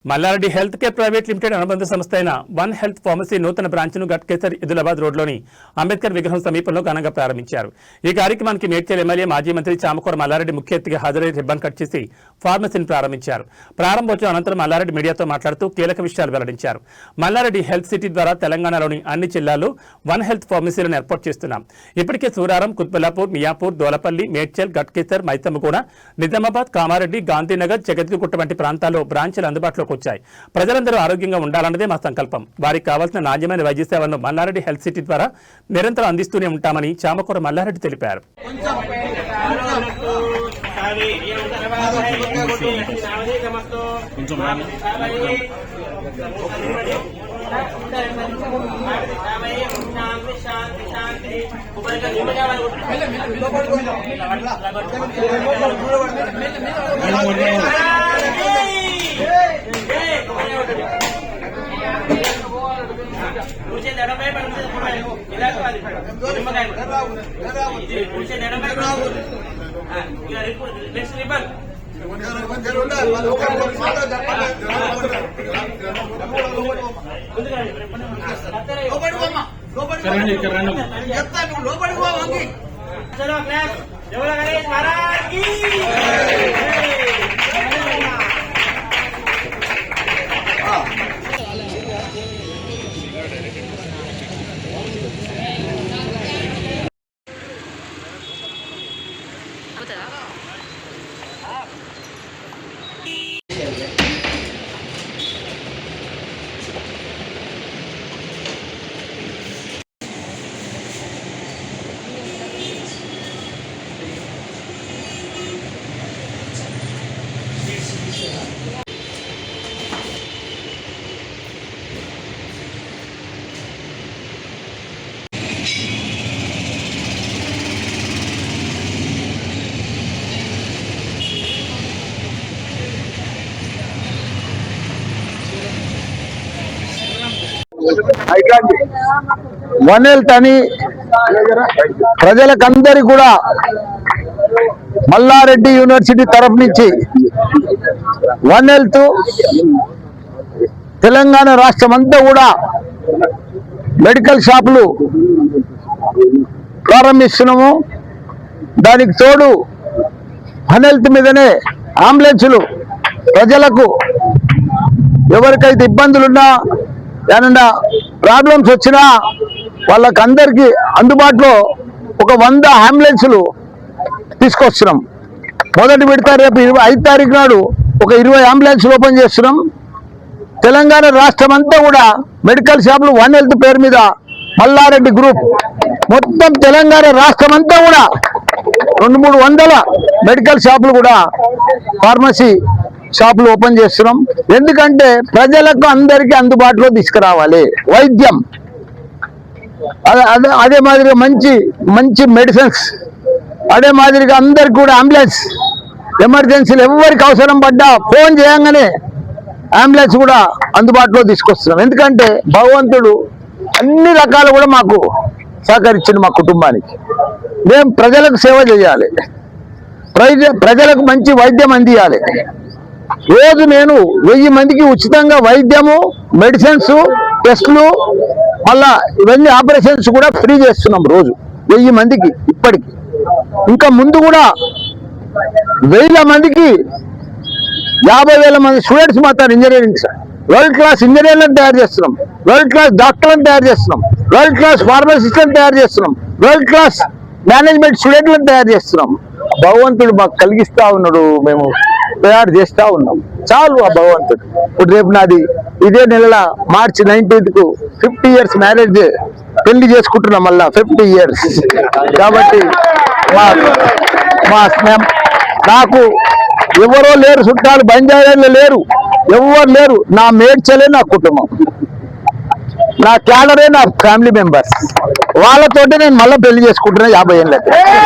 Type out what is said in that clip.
Mallareddy health care private limited అనుబంధ సంస్థ అయిన వన్ హెల్త్ ఫార్మసీ నూతన బ్రాంచ్ను గట్కేసర్ ఇదిలాబాద్ రోడ్లోని అంబేద్కర్ విగ్రహం సమీపంలో ఘనంగా ప్రారంభించారు. ఈ కార్యక్రమానికి మేడ్చల్ ఎమ్మెల్యే మాజీ మంత్రి చామకూర మల్లారెడ్డి ముఖ్య అతిథిగా హాజరై రిబ్బన్ కట్ చేసి ఫార్మసీని ప్రారంభించారు. ప్రారంభోత్సవం అనంతరం మల్లారెడ్డి మీడియాతో మాట్లాడుతూ కీలక విషయాలు వెల్లడించారు. మల్లారెడ్డి హెల్త్ సిటీ ద్వారా తెలంగాణలోని అన్ని జిల్లాల్లో వన్ హెల్త్ ఫార్మసీలను ఏర్పాటు చేస్తున్నాం. ఇప్పటికే సూరారం, కుత్బుల్లాపూర్, మియాపూర్, దోలపల్లి, మేడ్చల్, గట్కేసర్, మైతమ్మగూడ, నిజామాబాద్, కామారెడ్డి, గాంధీనగర్, జగద్గిగుట్ట వంటి ప్రాంతాల్లో బ్రాంచ్లు అందుబాటులోకి వచ్చాయి. ప్రజలందరూ ఆరోగ్యంగా ఉండాలన్నదే మా సంకల్పం. వారికి కావాల్సిన నాణ్యమైన వైద్య సేవలను మల్లారెడ్డి హెల్త్ సిటీ ద్వారా నిరంతరం అందిస్తూనే ఉంటామని చామకూర మల్లారెడ్డి తెలిపారు. వన్ హెల్త్ అని ప్రజలకందరికీ కూడా మల్లారెడ్డి యూనివర్సిటీ తరఫు నుంచి వన్ హెల్త్ తెలంగాణ రాష్ట్రం అంతా కూడా మెడికల్ షాపులు ప్రారంభిస్తున్నాము. దానికి తోడు వన్ హెల్త్ మీదనే అంబులెన్సులు ప్రజలకు ఎవరికైతే ఇబ్బందులున్నా ఏమన్నా ప్రాబ్లమ్స్ వచ్చినా వాళ్ళకందరికీ అందుబాటులో ఒక 100 అంబులెన్సులు తీసుకొస్తున్నాం. మొదటి విడత రేపు 5 తారీఖు నాడు ఒక 20 అంబులెన్సులు ఓపెన్ చేస్తున్నాం. తెలంగాణ రాష్ట్రం అంతా కూడా మెడికల్ షాపులు వన్ హెల్త్ పేరు మీద మల్లారెడ్డి గ్రూప్ మొత్తం తెలంగాణ రాష్ట్రం అంతా కూడా 200-300 మెడికల్ షాపులు కూడా ఫార్మసీ షాపులు ఓపెన్ చేస్తున్నాం. ఎందుకంటే ప్రజలకు అందరికీ అందుబాటులో తీసుకురావాలి వైద్యం. అదే మాదిరిగా మంచి మెడిసిన్స్, అదే మాదిరిగా అందరికి కూడా అంబులెన్స్ ఎమర్జెన్సీలు ఎవరికి అవసరం పడ్డా ఫోన్ చేయంగానే అంబులెన్స్ కూడా అందుబాటులో తీసుకొస్తున్నాం. ఎందుకంటే భగవంతుడు అన్ని రకాలు కూడా మాకు సహకరించింది. మా కుటుంబానికి మేము ప్రజలకు సేవ చేయాలి, ప్రజలకు మంచి వైద్యం అందియాలి. రోజు నేను 1000 మందికి ఉచితంగా వైద్యము, మెడిసిన్స్, టెస్టులు, మళ్ళా ఇవన్నీ ఆపరేషన్స్ కూడా ఫ్రీ చేస్తున్నాం. రోజు 1000 మందికి. ఇప్పటికి ఇంకా ముందు కూడా 1000 మందికి 50,000 మంది స్టూడెంట్స్ మాత్రం ఇంజనీరింగ్ వరల్డ్ క్లాస్ ఇంజనీర్లను తయారు చేస్తున్నాం, వరల్డ్ క్లాస్ డాక్టర్లను తయారు చేస్తున్నాం, వరల్డ్ క్లాస్ ఫార్మసిస్టులను తయారు చేస్తున్నాం, వరల్డ్ క్లాస్ మేనేజ్మెంట్ స్టూడెంట్లను తయారు చేస్తున్నాం. భగవంతుడు మాకు కలిగిస్తా ఉన్నాడు, మేము తయారు చేస్తా ఉన్నాం. చాలు ఆ భగవంతుడు. ఇప్పుడు రేపు నాది ఇదే నెల మార్చి 19కు 50 years మ్యారేజ్, పెళ్లి చేసుకుంటున్నాం. మళ్ళా 50 years కాబట్టి నాకు ఎవరో లేరు, చుట్టాలు బంజారాలో లేరు, ఎవరు లేరు. నా మేడ్చలే నా కుటుంబం, నా క్యాడరే నా ఫ్యామిలీ మెంబర్స్. వాళ్ళతోటి నేను మళ్ళీ పెళ్లి చేసుకుంటున్నా 50 ఏళ్ళకి.